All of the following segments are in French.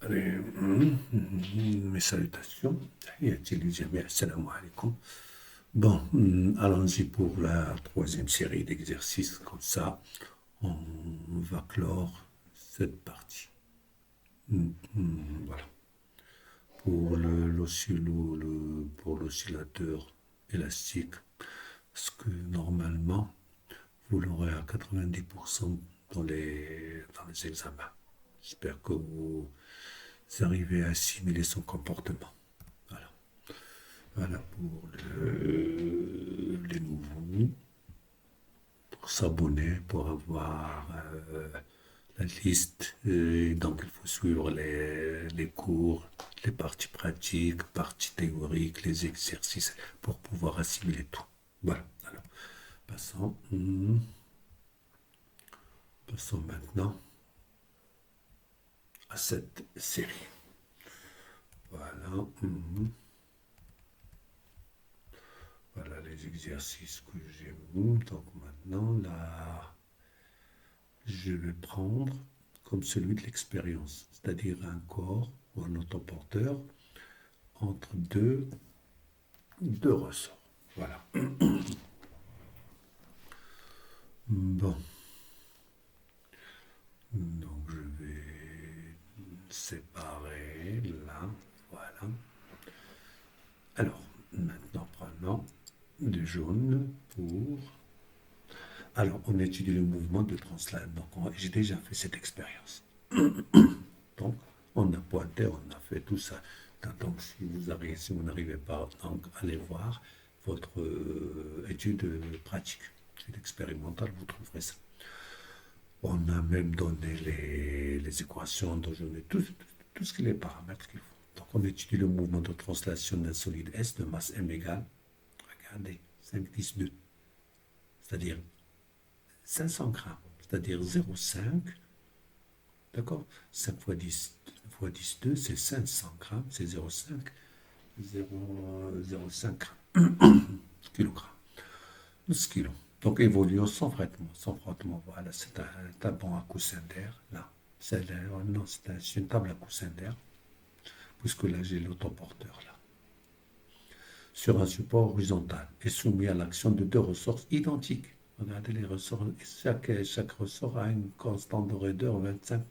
Allez, mes salutations. Assalamu alaikum. Bon, allons-y pour la troisième série d'exercices. Comme ça, on va clore cette partie. Voilà. Pour pour l'oscillateur élastique, parce que normalement, vous l'aurez à 90% dans les examens. J'espère que vous arrivez à assimiler son comportement. Voilà. Voilà pour les nouveaux, pour s'abonner, pour avoir la liste. Donc, il faut suivre les cours, les parties pratiques, parties théoriques, les exercices, pour pouvoir assimiler tout. Voilà. Alors, passons, passons maintenant à cette série. Voilà. Voilà les exercices que j'ai mis. Donc maintenant, là, je vais prendre comme celui de l'expérience, c'est-à-dire un corps ou un autoporteur entre deux ressorts. Voilà. Bon. Donc je vais séparer là. Voilà. Alors, maintenant prenons du jaune pour... Alors, on étudie le mouvement de translation. Donc, j'ai déjà fait cette expérience. Donc, on a pointé, on a fait tout ça. Donc, si vous n'arrivez pas, donc, allez voir votre étude pratique, étude expérimentale, vous trouverez ça. On a même donné les équations, donc tout ce qui est les paramètres qu'il faut. Donc, on étudie le mouvement de translation d'un solide S de masse M égale, regardez, 5, 10, 2, c'est-à-dire 500 grammes, c'est-à-dire 0,5, d'accord? 5 fois 10 2, c'est 500 grammes, c'est 0,5, 0,5 kilogrammes. 12 kilos. Donc, évoluons sans frottement. Sans frottement, voilà, c'est un banc à coussin d'air, là. Non, c'est une table à coussin d'air, puisque là, j'ai l'autoporteur, là. Sur un support horizontal et soumis à l'action de deux ressorts identiques. Regardez les ressorts. Chaque ressort a une constante de raideur 25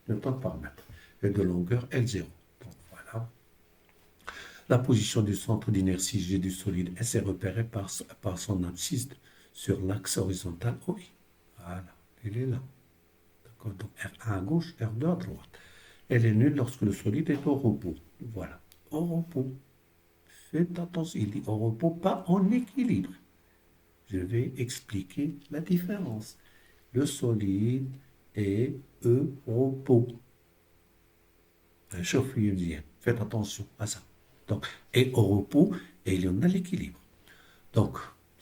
newtons par mètre et de longueur L0. Donc, voilà. La position du centre d'inertie G du solide S est repérée par son abscisse sur l'axe horizontal OI. Voilà, il est là. D'accord. Donc R1 à gauche, R2 à droite. Elle est nulle lorsque le solide est au repos. Voilà, au repos. Faites attention, il dit au repos, pas en équilibre. Je vais expliquer la différence. Le solide est au repos. Chauffe-lui, faites attention à ça. Donc, et au repos, et il y en a l'équilibre. Donc,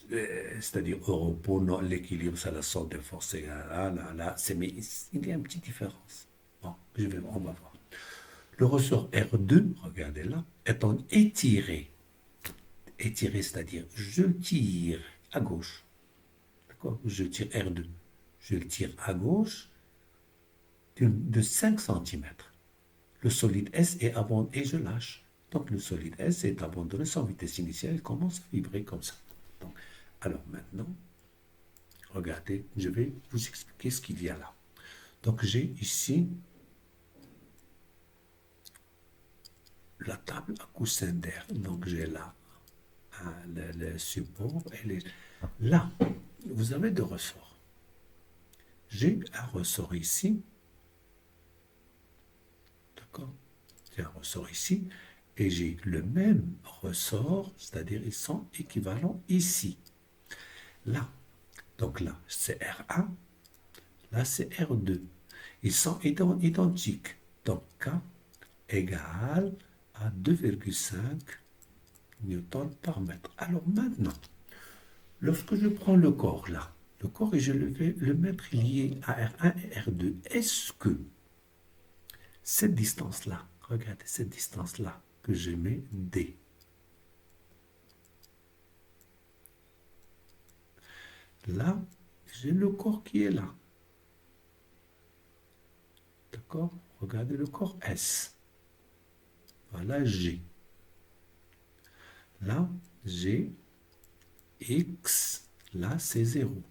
c'est-à-dire au repos, l'équilibre, c'est la sorte de force égale là, mais il y a une petite différence. Bon, on va voir. Le ressort R2, regardez là, étant étiré, c'est-à-dire je tire à gauche, d'accord? Je tire R2, je le tire à gauche de 5 cm. Le solide S est abandonné et je lâche. Donc le solide S est abandonné sans vitesse initiale, il commence à vibrer comme ça. Donc, alors maintenant, regardez, je vais vous expliquer ce qu'il y a là. Donc j'ai ici la table à coussin d'air. Donc j'ai là le support. Là, vous avez deux ressorts. J'ai un ressort ici. D'accord? J'ai un ressort ici. Et j'ai le même ressort, c'est-à-dire ils sont équivalents ici. Là. Donc là, c'est R1. Là, c'est R2. Ils sont identiques. Donc K égale à 2,5 newtons par mètre. Alors maintenant, lorsque je prends le corps là, le corps et je vais le mettre lié à R1 et R2, est-ce que cette distance-là, regardez cette distance-là que je mets D, là, j'ai le corps qui est là. D'accord? regardez le corps S. Voilà G. Là, G, X, là, c'est 0.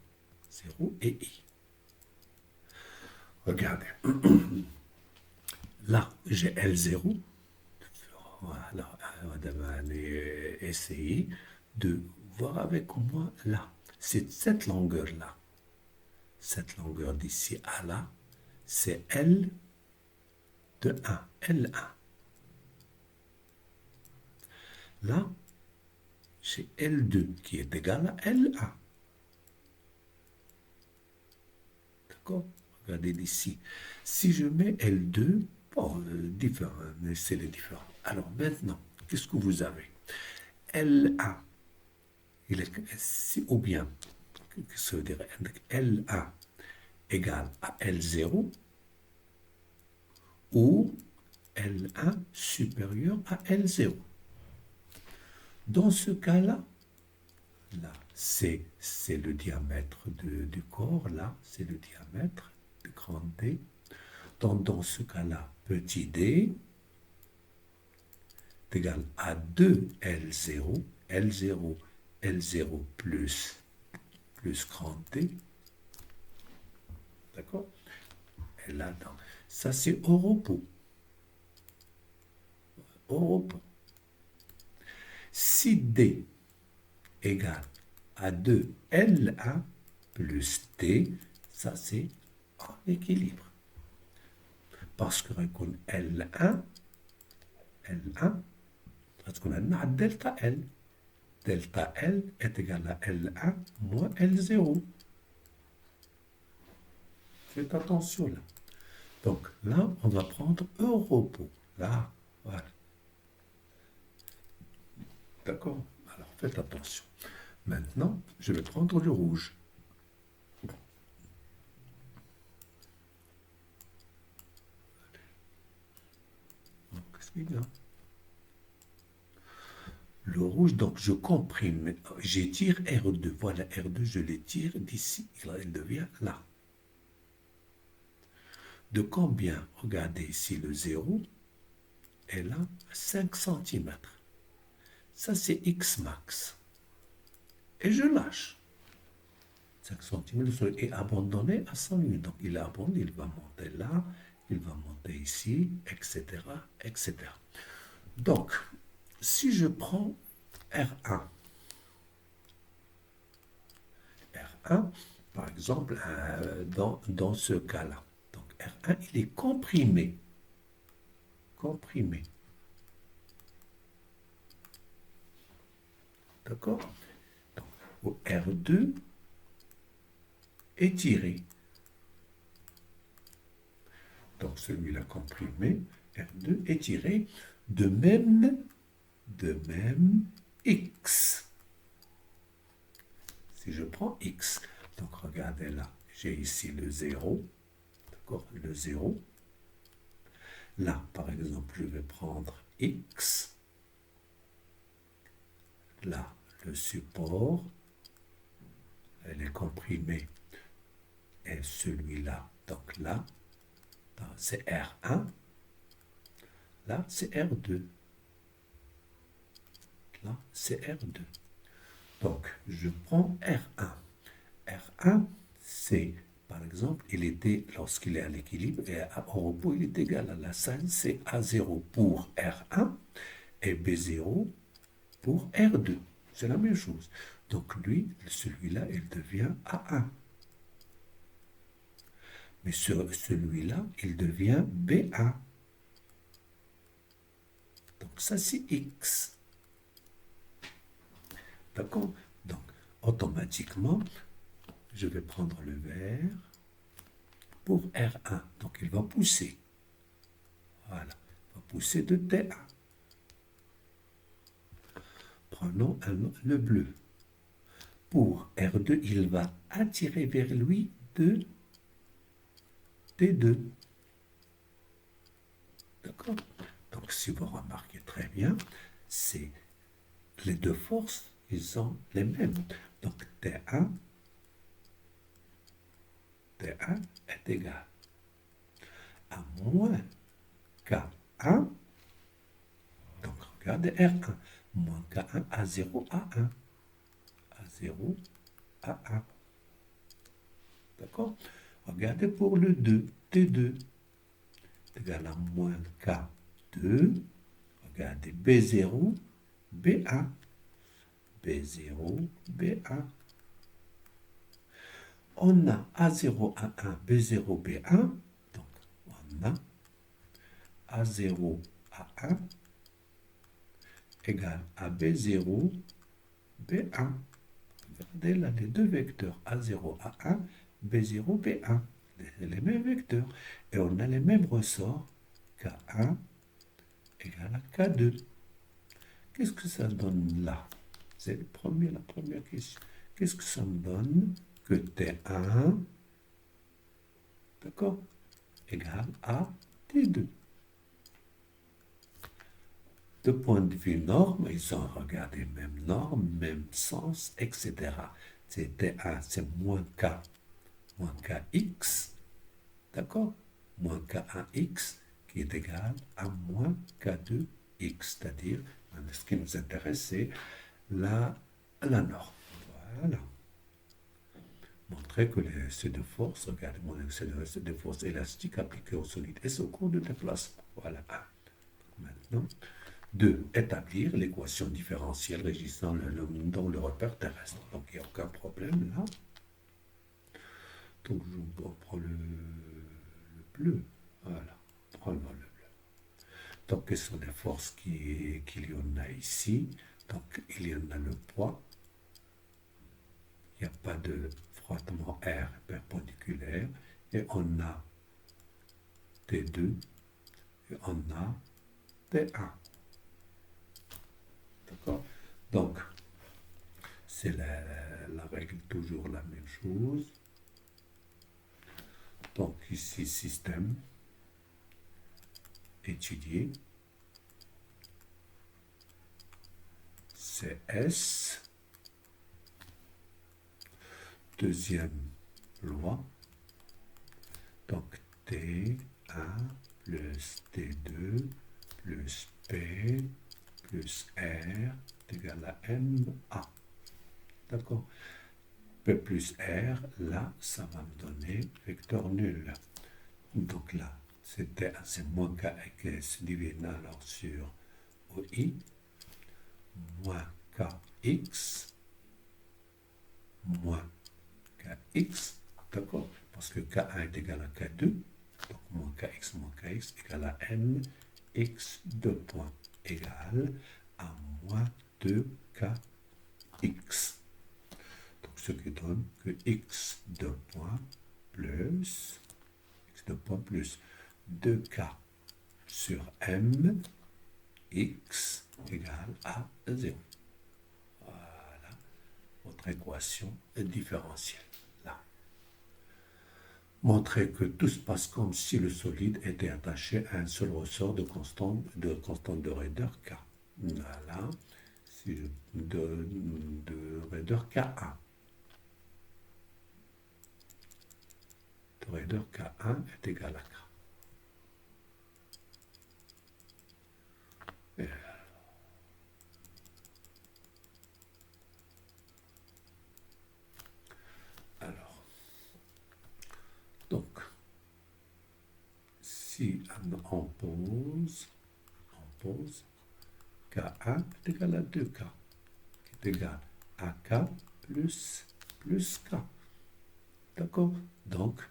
0 et I. Regardez. Là, j'ai L0. Voilà, on va essayer de voir avec moi là. C'est cette longueur-là. Cette longueur d'ici à là, c'est L de 1, L1. Là, j'ai L2 qui est égal à L1. D'accord? Regardez d'ici. Si je mets L2, bon, différent, c'est les différents. Alors maintenant, qu'est-ce que vous avez? L1, ou bien, qu'est-ce que ça veut dire? L1 égale à L0 ou L1 supérieur à L0. Dans ce cas-là, là, c'est le diamètre du corps, là, c'est le diamètre de grand D. Donc, dans ce cas-là, petit d est égal à 2L0, L0, L0 plus grand D. D'accord? Et là, ça c'est au repos. Au repos. Si D égale à 2L1 plus T, ça c'est en équilibre. Parce que L1, parce qu'on a une delta L. Delta L est égal à L1 moins L0. Faites attention là. Donc là, on va prendre un repos. Là, voilà. D'accord? Alors faites attention. Maintenant, je vais prendre le rouge. Qu'est-ce qu'il y a? Le rouge, donc je comprime, j'étire R2. Voilà, R2, je l'étire d'ici, il devient là. De combien? Regardez ici le 0 est là, 5 cm. Ça, c'est X max. Et je lâche. 5 cm, le sol est abandonné à 100 000. Donc, il est abandonné, il va monter là, il va monter ici, etc., etc. Donc, si je prends R1, par exemple, dans ce cas-là, donc R1, il est comprimé. Comprimé. D'accord? Donc, R2 étiré. Donc, celui-là comprimé, R2 étiré. De même, X. Si je prends X, donc regardez là, j'ai ici le 0, d'accord, le 0. Là, par exemple, je vais prendre X. Là, le support, elle est comprimée, et celui-là, donc là, c'est R1. Là, c'est R2. Là, c'est R2. Donc, je prends R1. R1, c'est, par exemple, il était, lorsqu'il est à l'équilibre, et au repos, il est égal à la scène, c'est A0 pour R1 et B0 pour R2. C'est la même chose. Donc, lui, celui-là, il devient A1. Mais celui-là, il devient B1. Donc, ça, c'est X. D'accord? Donc, automatiquement, je vais prendre le vert pour R1. Donc, il va pousser. Voilà. Il va pousser de T1. Prenons le bleu. Pour R2, il va attirer vers lui de T2. D'accord? Donc, si vous remarquez très bien, c'est les deux forces, ils sont les mêmes. Donc, T1 est égal à moins K1. Donc, regardez R1. Moins K1 à 0 à 1. À 0 à 1. D'accord? Regardez pour le 2. T2 est égal à moins K2. Regardez B0, B1. B0, B1. On a A0, A1, B0, B1. Donc, on a A0, A1 égale à B0, B1. Regardez là les deux vecteurs A0, A1, B0, B1. Les mêmes vecteurs. Et on a les mêmes ressorts. K1 égale à K2. Qu'est-ce que ça donne là? C'est la première question. Qu'est-ce que ça me donne? Que T1, d'accord, égale à T2. De point de vue norme, ils ont regardé même norme, même sens, etc. C'est T1, c'est moins Kx, d'accord? Moins K1x qui est égal à moins K2x, c'est-à-dire, ce qui nous intéresse, c'est la norme. Voilà. Montrer que les essais de force, regardez mon essai de force élastique appliqué au solide S au cours de déplacement. Voilà. Maintenant, 2. Établir l'équation différentielle régissant dans le repère terrestre. Donc, il n'y a aucun problème là. Donc, je prends le bleu. Voilà. Prenons le bleu. Donc, quelles sont les forces qu'il y en a ici? Donc, il y en a le poids. Il n'y a pas de frottement R perpendiculaire. Et on a T2 et on a T1. D'accord? Donc, c'est la règle toujours la même chose. Donc, ici, système étudié. C'est S. Deuxième loi. Donc, T1 plus T2 plus P plus R est égal à MA. D'accord? P plus R, là, ça va me donner vecteur nul. Donc là, c'est moins KX divisé alors sur OI, moins KX, moins KX, d'accord? Parce que K1 est égal à K2, donc moins KX égale à M, X 2 points égale à moins 2KX. Donc ce qui donne que X 2 points plus X 2 points plus 2K sur M, X égale à 0. Voilà votre équation différentielle. Là. Montrez que tout se passe comme si le solide était attaché à un seul ressort de constante de raideur K. Voilà. De raideur K1. De raideur K1 est égal à K. Et alors, donc, si on pose K1 est égal à 2K, qui est égal à K plus K. D'accord? Donc,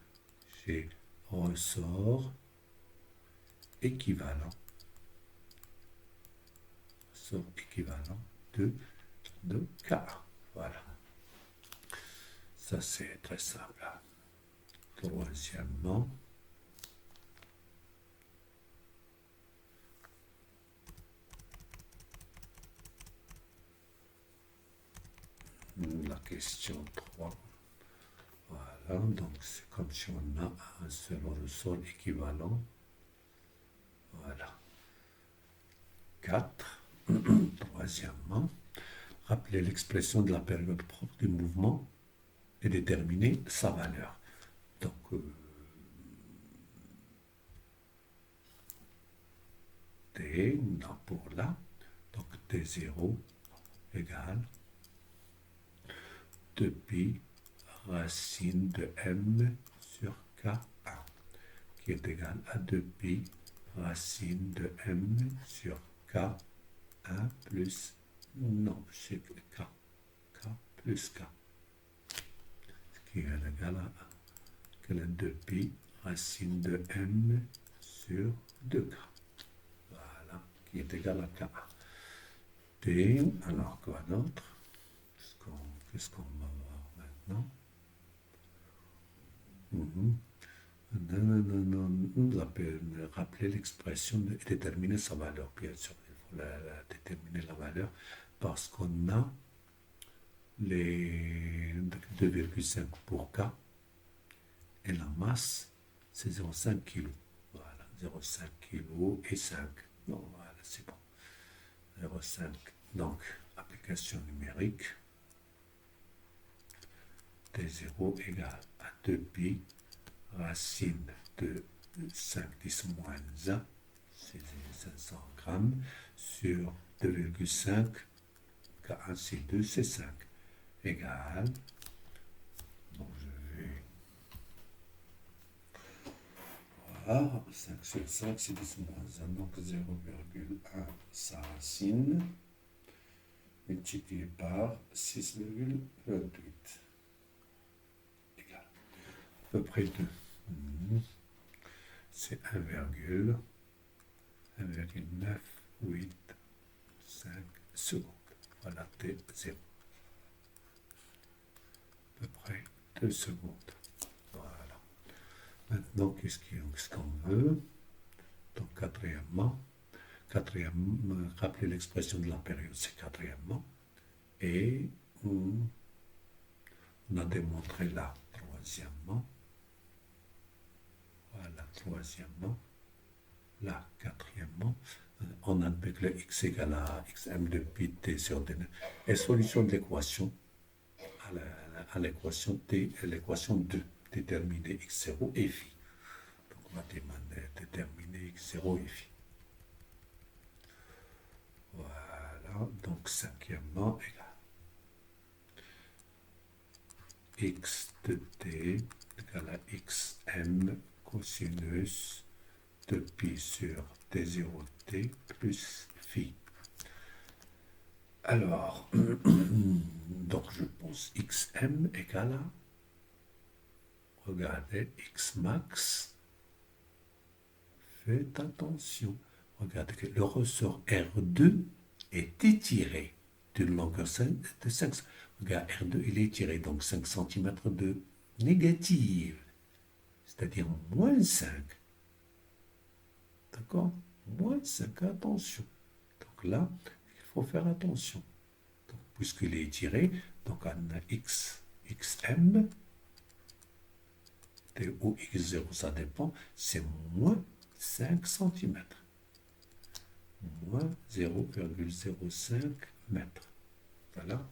j'ai ressort équivalent. Ressort équivalent de K. Voilà. Ça, c'est très simple. Troisièmement, la question 3. Voilà, donc c'est comme si on a un seul ressort équivalent. Voilà. 4. Troisièmement, rappelez l'expression de la période propre du mouvement et déterminer sa valeur. Donc, t, non, pour là, donc t0 égale 2pi racine de m sur k1, qui est égal à 2pi racine de m sur k1 plus, non, c'est k, k plus k, ce qui est égal à 2pi racine de m sur 2k, voilà, qui est égal à k1. T, alors quoi d'autre? Qu'est-ce qu'on va voir maintenant? Rappeler l'expression et déterminer sa valeur. Bien sûr, il faut déterminer la valeur parce qu'on a les 2,5 pour K et la masse, c'est 0,5 kg. Voilà, 0,5 kg et 5. Bon, voilà, c'est bon. 0,5. Donc, application numérique. T0 égale à 2pi racine de 5 10 moins 1, c'est 500 grammes, sur 2,5, K1 c'est 2, c'est 5, égale, donc je vais, voilà, 5 sur 5 c'est 10 moins 1, donc 0,1 sa racine, multiplié par 6,28. À peu près 2. C'est 1,985 secondes. Voilà, T0. À peu près 2 secondes. Voilà. Maintenant, qu'est-ce qu'on veut? Donc, quatrièmement, rappelez l'expression de la période, c'est quatrièmement. Et on a démontré là, troisièmement. Voilà, troisièmement. Là, quatrièmement, on admet que le x égale à xm de pi t sur d est solution de l'équation à l'équation t, l'équation 2, déterminer x0 et phi. Donc, on va déterminer x0 et phi. Voilà, donc cinquièmement, égale x de t égale à xm cosinus de pi sur t0t plus phi. Alors, donc je pense xm égale à, regardez, x max, faites attention, regardez que le ressort R2 est étiré d'une longueur de 5 cm. Regarde, R2 il est étiré, donc 5 cm de négative, c'est-à-dire moins 5. D'accord? Moins 5, attention. Donc là, il faut faire attention. Donc, puisqu'il est étiré, donc on a xm, t ou x0, ça dépend, c'est moins 5 cm. Moins 0,05 mètres. Voilà.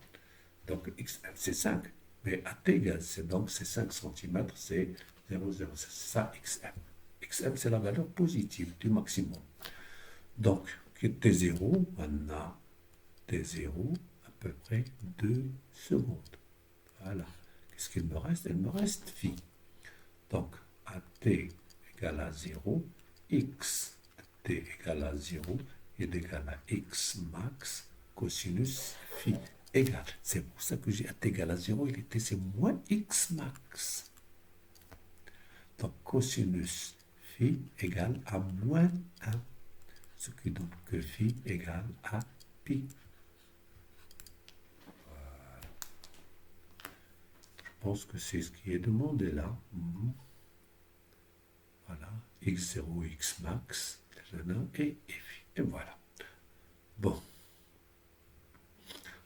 Donc xm, c'est 5. Mais à t égale, donc c'est 5 cm, c'est 0,06. C'est ça xm. Xm, c'est la valeur positive du maximum. Donc, T0, on a T0 à peu près 2 secondes. Voilà. Qu'est-ce qu'il me reste? Il me reste phi. Donc, à t égale à 0, x de t égale à 0 est égal à x max cosinus phi égale. C'est pour ça que j'ai à t égale à 0, il était, c'est moins x max. Donc, cosinus phi égale à moins 1. Ce qui donne que phi égale à pi. Voilà. Je pense que c'est ce qui est demandé là. Voilà. X0, X max, et phi. Et voilà. Bon.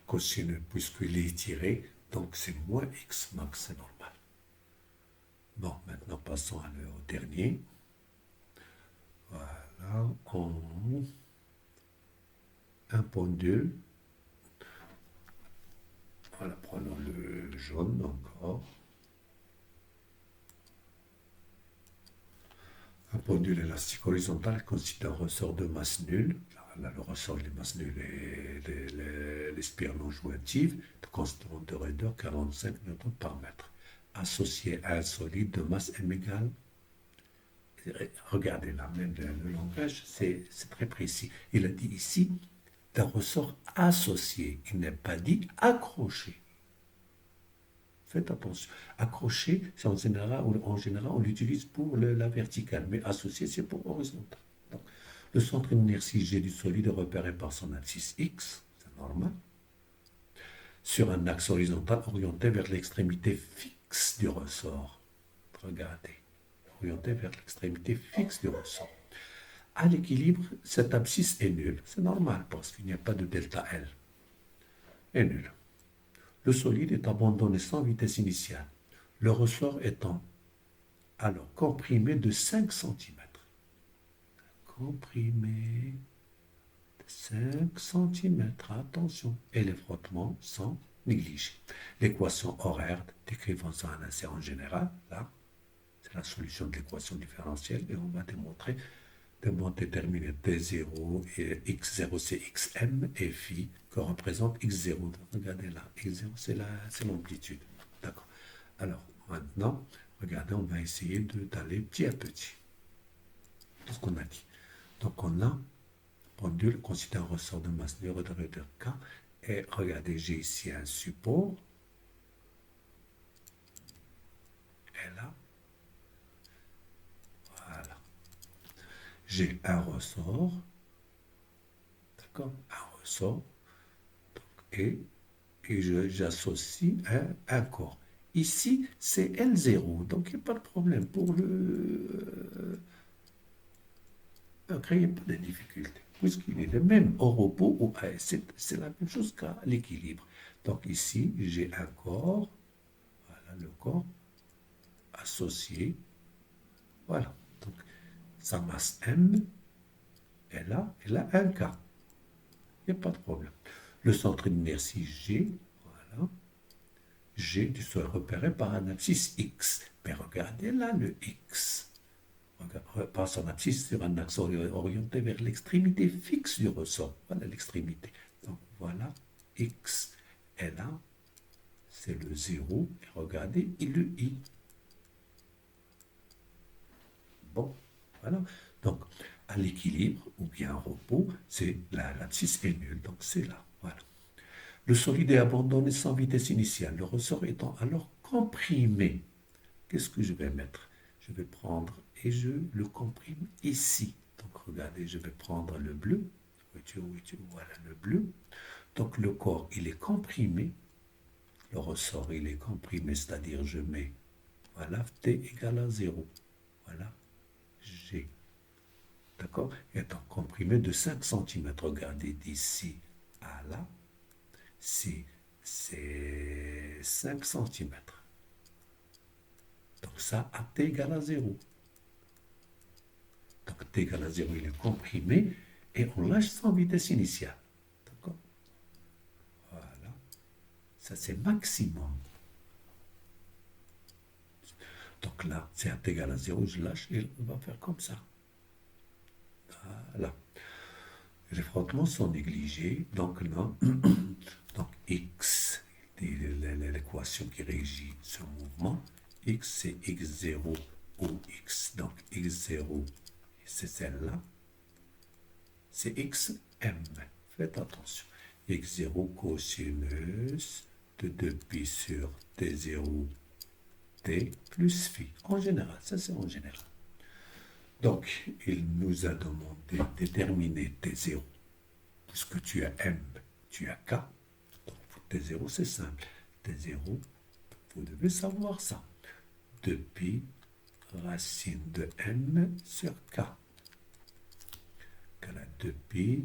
Cosinus, puisqu'il est étiré, donc c'est moins X max, c'est normal. Bon, maintenant passons au dernier. Voilà. Un pendule. Voilà, prenons le jaune encore. Un pendule élastique horizontal constitue un ressort de masse nulle. Là, le ressort de masse nulle et les spires non jointives de constante de raideur 45 newtons par mètre, associé à un solide de masse m égale. Regardez là, même le langage, c'est très précis. Il a dit ici d'un ressort associé. Il n'est pas dit accroché. Faites attention. Accroché, c'est en général, on l'utilise pour la verticale, mais associé, c'est pour horizontal. Donc, le centre d'inertie G du solide est repéré par son axis X, c'est normal, sur un axe horizontal orienté vers l'extrémité fixe du ressort. Regardez, orienté vers l'extrémité fixe du ressort. À l'équilibre, cette abscisse est nulle. C'est normal parce qu'il n'y a pas de delta L. Est nulle. Le solide est abandonné sans vitesse initiale. Le ressort étant alors comprimé de 5 cm. Comprimé de 5 cm. Attention. Et les frottements sont négligés. L'équation horaire décrivant ça en insert en général, là, c'est la solution de l'équation différentielle et on va démontrer déterminer T0 et X0 c'est Xm et phi que représente X0. Regardez là, X0 c'est l'amplitude. D'accord. Alors maintenant, regardez, on va essayer d'aller petit à petit. Tout ce qu'on a dit. Donc on a pendule considère un ressort de masse de raideur K. Et regardez, j'ai ici un support. Et là, voilà. J'ai un ressort. D'accord. Un ressort. Et j'associe un corps. Ici, c'est L0, donc il n'y a pas de problème. Pour le créer pas de difficulté, puisqu'il est le même au repos ou à c'est la même chose qu'à l'équilibre. Donc ici, j'ai un corps, voilà le corps associé, voilà. Donc sa masse M est là, elle a un K. Il n'y a pas de problème. Le centre d'inertie G, voilà. G soit repéré par un abscisse X. Mais regardez là le X. Par son abscisse sur un axe orienté vers l'extrémité fixe du ressort. Voilà l'extrémité. Donc voilà X. Et là, c'est le 0. Et regardez, et le I. Bon, voilà. Donc, à l'équilibre ou bien au repos, c'est l'abscisse est nulle. Donc c'est là. Voilà. Le solide est abandonné sans vitesse initiale, le ressort étant alors comprimé. Qu'est-ce que je vais mettre? Je vais prendre et je le comprime ici. Donc regardez, je vais prendre le bleu. Voilà le bleu. Donc le corps, il est comprimé. Le ressort, il est comprimé, c'est-à-dire je mets, voilà, T égale à 0. Voilà, G. D'accord? Étant comprimé de 5 cm. Regardez d'ici à là. C'est 5 cm. Donc ça, à t égale à 0. Donc t égale à 0, il est comprimé et on lâche sans vitesse initiale. D'accord? Voilà. Ça, c'est maximum. Donc là, c'est à t égale à 0, je lâche et on va faire comme ça. Voilà. Les frottements sont négligés. Donc là, donc X, l'équation qui régit ce mouvement, X c'est X0 ou X. Donc X0, c'est celle-là. C'est Xm. Faites attention. X0 cosinus de 2pi sur T0 T plus phi. En général, ça c'est en général. Donc, il nous a demandé de déterminer T0. Puisque tu as M, tu as K. Donc, pour T0, c'est simple. T0, vous devez savoir ça. 2pi racine de M sur K. Que la 2pi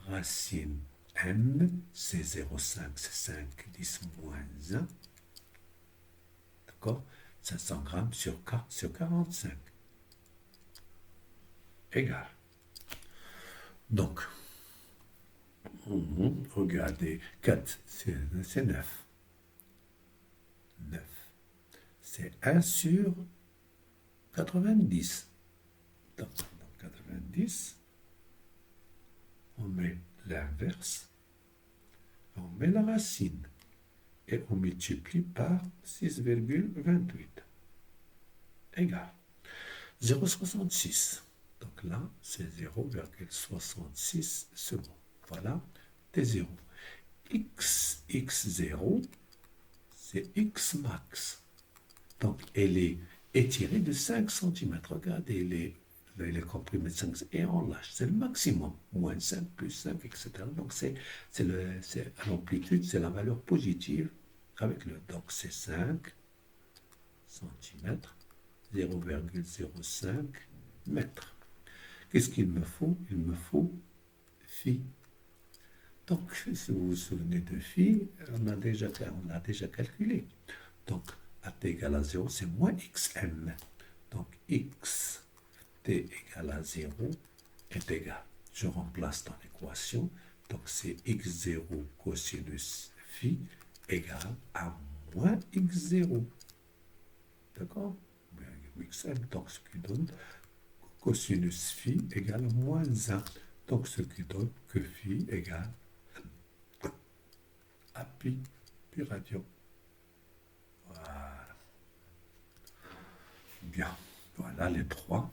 racine M, c'est 0,5, c'est 5, 10 moins 1. D'accord? 500 grammes sur K sur 45. Égal. Donc, regardez, 4, c'est 9. 9. C'est 1 sur 90. Donc, dans 90, on met l'inverse, on met la racine et on multiplie par 6,28 égale 0,66. Donc là, c'est 0,66 secondes. Voilà, T0. X0, c'est X max. Donc, elle est étirée de 5 cm. Regardez, elle est comprimée de 5 et on lâche. C'est le maximum. Moins 5, plus 5, etc. Donc, c'est à l'amplitude, c'est la valeur positive avec le. Donc, c'est 5 cm, 0,05 mètres. Qu'est-ce qu'il me faut? Il me faut phi. Donc, si vous vous souvenez de phi, on a déjà calculé. Donc, à t égale à 0, c'est moins xm. Donc, x t égale à 0 est égal. Je remplace dans l'équation. Donc, c'est x0 cosinus phi égale à moins x0. D'accord? Xm, donc ce qui donne cosinus phi égale à moins 1. Donc, ce qui donne que phi égale à pi radio. Voilà. Bien. Voilà les trois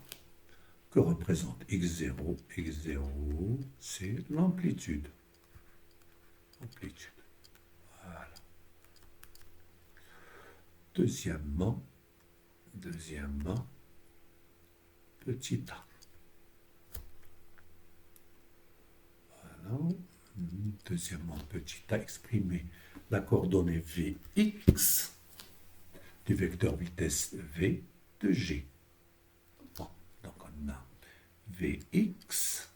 que représente x0. x0, c'est l'amplitude. Amplitude. Voilà. Deuxièmement, petit a. Voilà. Deuxièmement, petit a exprimé la coordonnée Vx du vecteur vitesse V de G. Bon, donc on a Vx,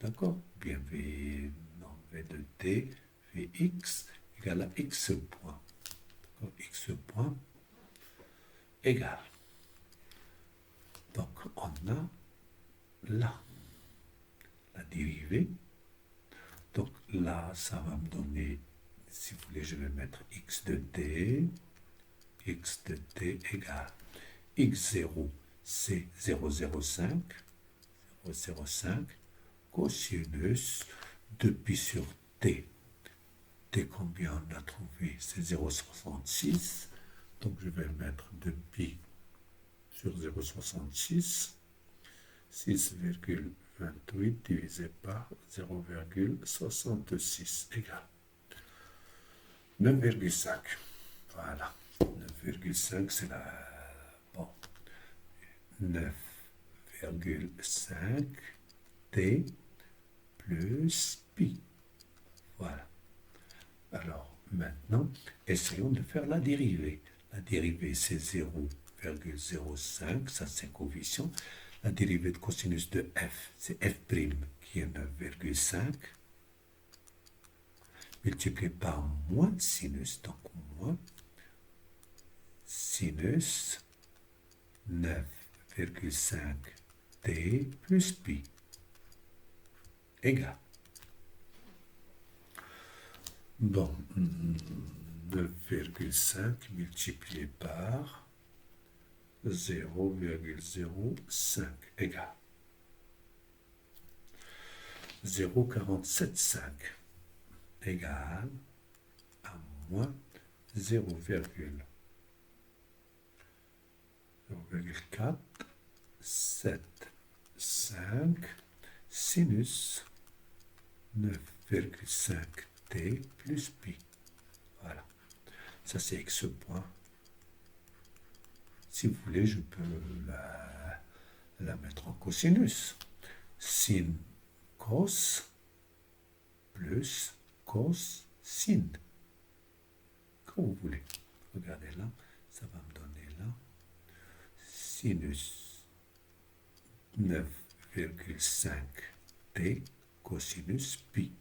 d'accord? Bien V, non, V de T, Vx égale à x point. X point égale. Donc on a là la dérivée. Donc là, ça va me donner, si vous voulez, je vais mettre x de t égale x0, c'est 0,05, 0,05, cosinus de pi sur t. T combien on a trouvé? C'est 0,66. Donc je vais mettre 2 pi sur 0,66. 6,28 divisé par 0,66 égale 9,5. Voilà. 9,5, c'est la. Bon. 9,5 t plus pi. Voilà. Alors, maintenant, essayons de faire la dérivée. La dérivée, c'est 0,05, ça c'est coefficient. La dérivée de cosinus de f, c'est f' qui est 9,5, multiplié par moins sinus, donc moins sinus 9,5 t plus pi égale. Bon, 9,5 multiplié par 0,05 égale 0,475 égale à moins 0,475 sinus 9,5 t plus pi. Voilà. Ça, c'est x point. Si vous voulez, je peux la mettre en cosinus. Sin cos plus cos sin. Comme vous voulez. Regardez là, ça va me donner là. Sinus 9,5 t cosinus pi.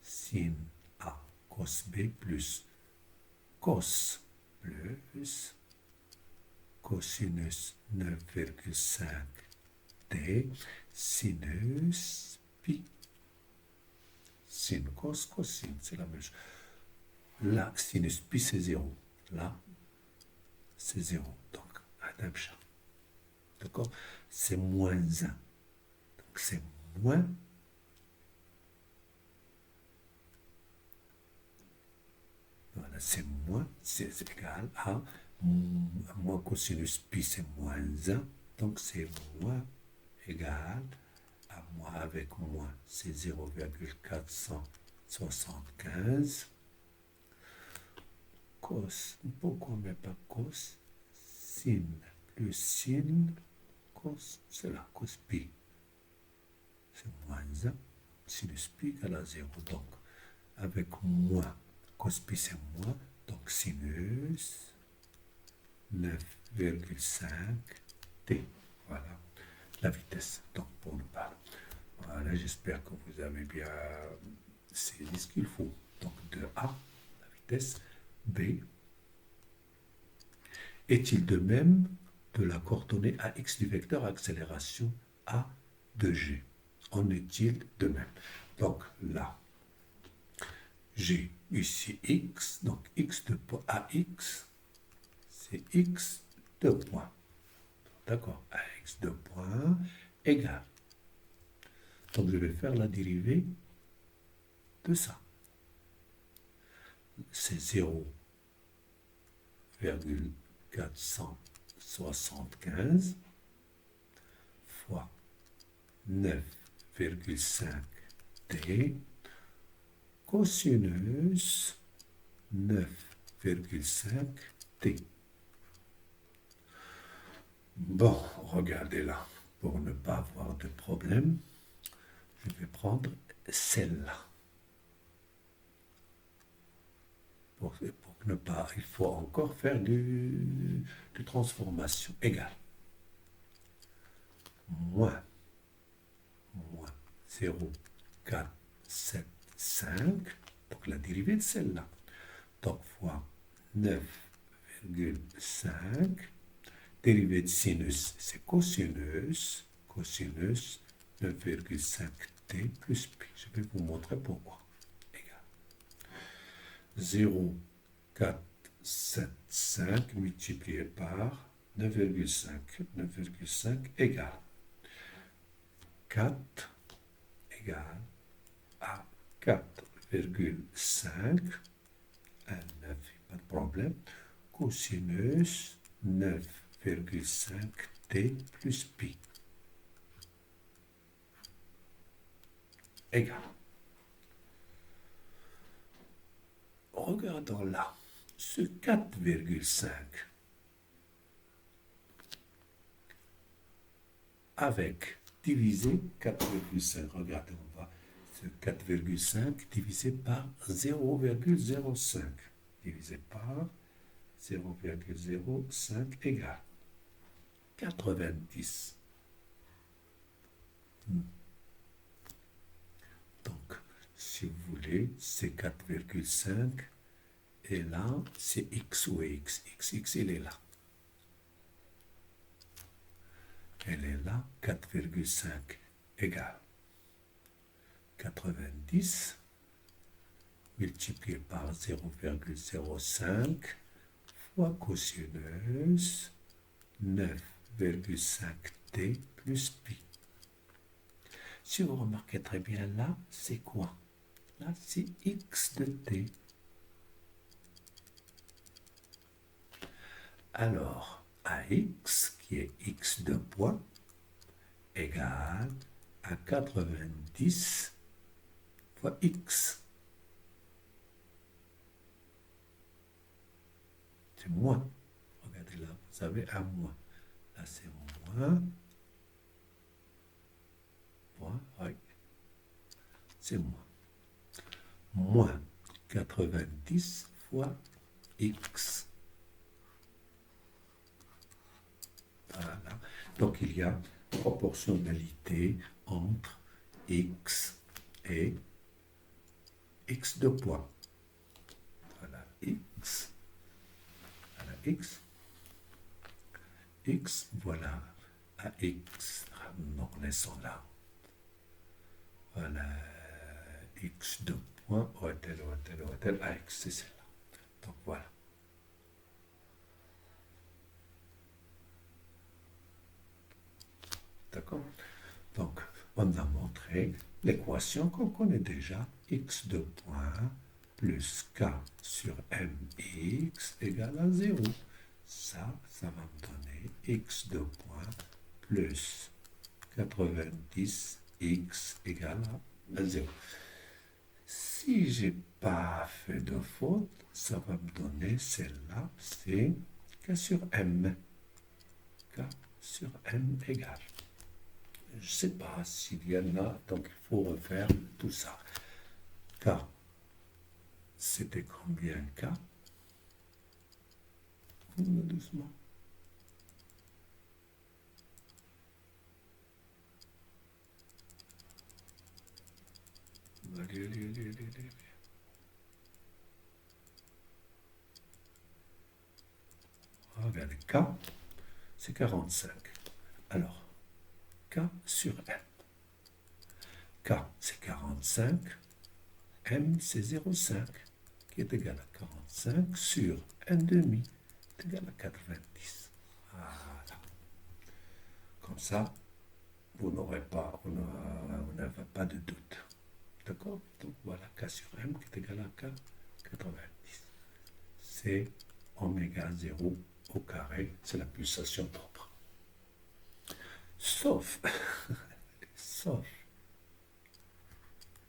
Sin A cos B plus cos plus cosinus 9,5 t sinus pi. Sin cos cosin, c'est la même chose. Là, sinus pi, c'est 0. Là, c'est 0. Donc, adapcha. D'accord? C'est moins 1. Donc c'est moins. Voilà, c'est moins, c'est égal à moins cosinus pi, c'est moins 1. Donc c'est moins égal à moins avec moins, c'est 0,475. Cos, pourquoi on ne met pas cos? Sin plus sin, cos, c'est là, cos pi. C'est moins 1, sinus pi égale à 0. Donc, avec moins, cos pi c'est moins, donc sinus 9,5 t. Voilà la vitesse. Donc, pour nous parler. Voilà, j'espère que vous avez bien saisi ce qu'il faut. Donc, de A, la vitesse, B. Est-il de même de la coordonnée AX du vecteur accélération A de G? En est-il de même? Donc là, j'ai ici X, donc X de point AX, c'est X de point. D'accord? AX de point égale. Donc je vais faire la dérivée de ça. C'est 0,475 fois 9,5 t cosinus 9,5 t. Bon, regardez là, pour ne pas avoir de problème, je vais prendre celle-là. Pour ne pas, il faut encore faire du transformation égale. Moins 0,475, donc la dérivée de celle-là. Donc fois 9,5, dérivée de sinus, c'est cosinus, cosinus 9,5t plus pi. Je vais vous montrer pourquoi. Égal. 0,475 multiplié par 9,5. 9,5 égale 4 égale à 4,5, un 9, pas de problème, cosinus 9,5t plus pi égale. Regardons là, ce 4,5 avec divisé 4,5. Regardez, on va ce 4,5 divisé par 0,05 divisé par 0,05 égale 90. Donc, si vous voulez, c'est 4,5 et là, c'est x ou x. X, il est là. Elle est là, 4,5 égale 90 multiplié par 0,05 fois cosinus 9,5t plus pi. Si vous remarquez très bien là, c'est quoi? Là, c'est x de t. Alors, AX, qui est x de point, égale à 90 fois x. C'est moins. Regardez là, vous avez un moins. Là, c'est moins. Moins, oui. C'est moins. Moins 90 fois x. Voilà. Donc, il y a proportionnalité entre x et x de point. Voilà, x. Voilà, x. X, voilà, à x. Donc, laissons là. Voilà, x de point, hôtel, à x, c'est celle-là. Donc, voilà. D'accord? Donc, on a montré l'équation qu'on connaît déjà, x de point plus k sur mx égale à 0. Ça va me donner x de point plus 90x égale à 0. Si j'ai pas fait de faute, ça va me donner celle-là, c'est k sur m. K sur m égale. Je ne sais pas s'il y en a, donc il faut refaire tout ça. K, c'était combien K? Doucement. Allez, allez, allez, allez, allez. Regardez, K, c'est 45. Alors, K sur M. K, c'est 45. M, c'est 0,5, qui est égal à 45 sur 1,5, est égal à 90. Voilà. Comme ça, vous n'aurez pas, on n'avez pas de doute. D'accord? Donc voilà, K sur M qui est égal à K, 90. C'est oméga 0 au carré, c'est la pulsation propre. Sauf, sauf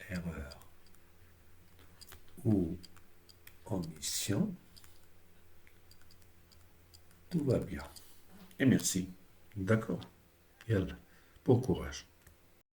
erreur ou omission, tout va bien. Et merci. D'accord? Yalla, bon courage.